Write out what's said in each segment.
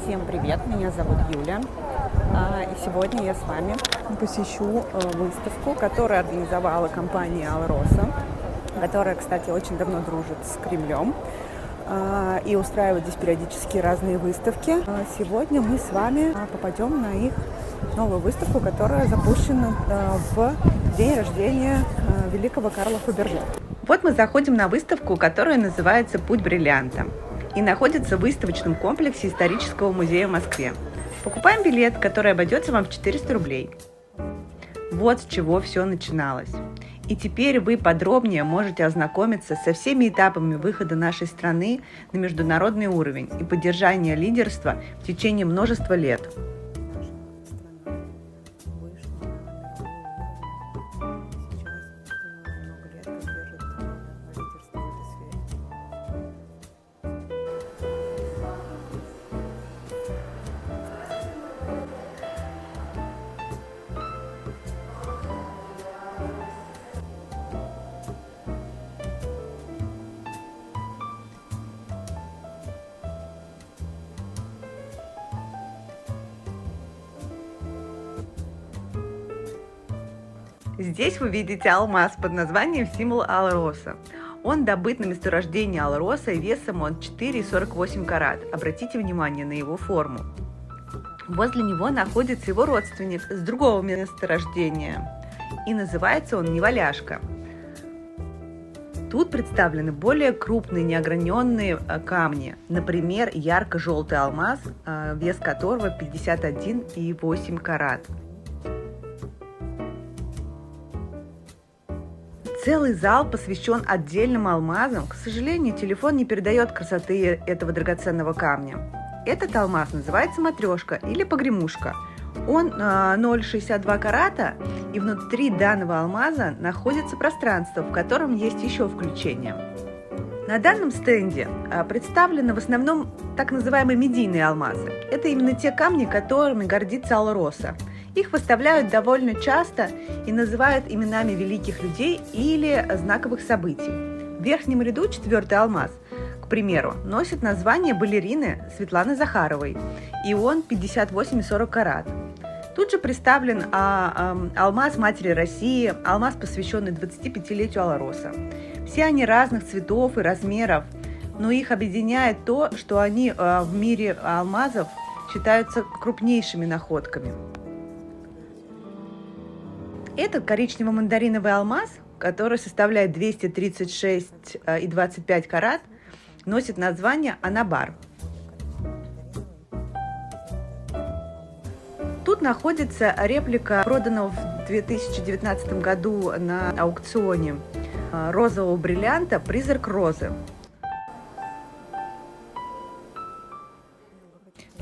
Всем привет, меня зовут Юля, и сегодня я с вами посещу выставку, которую организовала компания Алроса, которая, кстати, очень давно дружит с Кремлем и устраивает здесь периодически разные выставки. Сегодня мы с вами попадем на их новую выставку, которая запущена в день рождения великого Карла Фаберже. Вот мы заходим на выставку, которая называется «Путь бриллианта» и находится в выставочном комплексе исторического музея в Москве. Покупаем билет, который обойдется вам в 400 рублей. Вот с чего все начиналось. И теперь вы подробнее можете ознакомиться со всеми этапами выхода нашей страны на международный уровень и поддержания лидерства в течение множества лет. Здесь вы видите алмаз под названием «Символ Алроса». Он добыт на месторождении Алроса, и весом он 4,48 карат. Обратите внимание на его форму. Возле него находится его родственник с другого месторождения, и называется он неваляшка. Тут представлены более крупные неограненные камни, например, ярко-желтый алмаз, вес которого 51,8 карат. Целый зал посвящен отдельным алмазам. К сожалению, телефон не передает красоты этого драгоценного камня. Этот алмаз называется матрешка или погремушка. Он 0,62 карата, и внутри данного алмаза находится пространство, в котором есть еще включение. На данном стенде представлены в основном так называемые медийные алмазы. Это именно те камни, которыми гордится Алроса. Их выставляют довольно часто и называют именами великих людей или знаковых событий. В верхнем ряду 4-й алмаз, к примеру, носит название балерины Светланы Захаровой, и он 58,40 карат. Тут же представлен алмаз Матери России, алмаз, посвященный 25-летию Алроса. Все они разных цветов и размеров, но их объединяет то, что они в мире алмазов считаются крупнейшими находками. Этот коричнево-мандариновый алмаз, который составляет 236,25 карат, носит название Анабар. Тут находится реплика проданного в 2019 году на аукционе розового бриллианта «Призрак розы».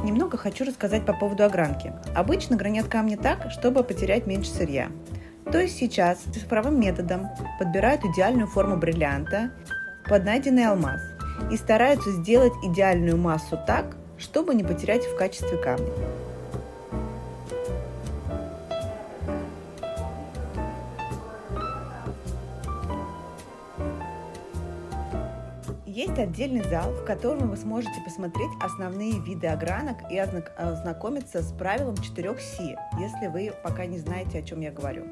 Немного хочу рассказать по поводу огранки. Обычно гранят камни так, чтобы потерять меньше сырья. То есть сейчас цифровым методом подбирают идеальную форму бриллианта под найденный алмаз и стараются сделать идеальную массу так, чтобы не потерять в качестве камня. Есть отдельный зал, в котором вы сможете посмотреть основные виды огранок и ознакомиться с правилом 4 Си, если вы пока не знаете, о чем я говорю.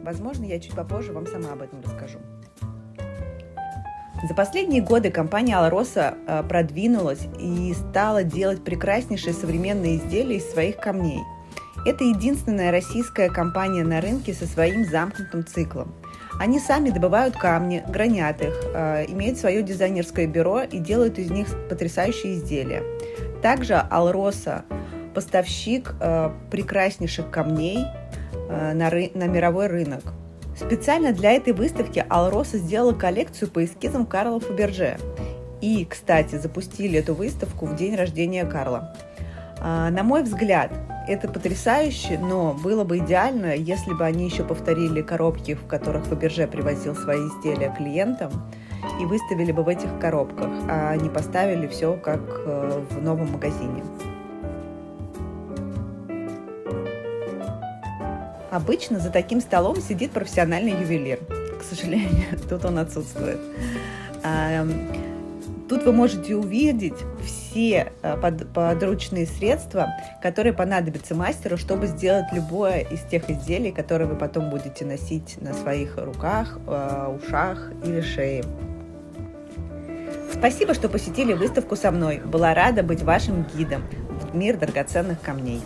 Возможно, я чуть попозже вам сама об этом расскажу. За последние годы компания Алроса продвинулась и стала делать прекраснейшие современные изделия из своих камней. Это единственная российская компания на рынке со своим замкнутым циклом. Они сами добывают камни, гранят их, имеют свое дизайнерское бюро и делают из них потрясающие изделия. Также Алроса – поставщик прекраснейших камней на мировой рынок. Специально для этой выставки Алроса сделала коллекцию по эскизам Карла Фаберже. И, кстати, запустили эту выставку в день рождения Карла. На мой взгляд, это потрясающе, но было бы идеально, если бы они еще повторили коробки, в которых Фаберже привозил свои изделия клиентам, и выставили бы в этих коробках, а не поставили все как в новом магазине. Обычно за таким столом сидит профессиональный ювелир. К сожалению, тут он отсутствует. Тут вы можете увидеть все подручные средства, которые понадобятся мастеру, чтобы сделать любое из тех изделий, которые вы потом будете носить на своих руках, ушах или шее. Спасибо, что посетили выставку со мной. Была рада быть вашим гидом в мир драгоценных камней.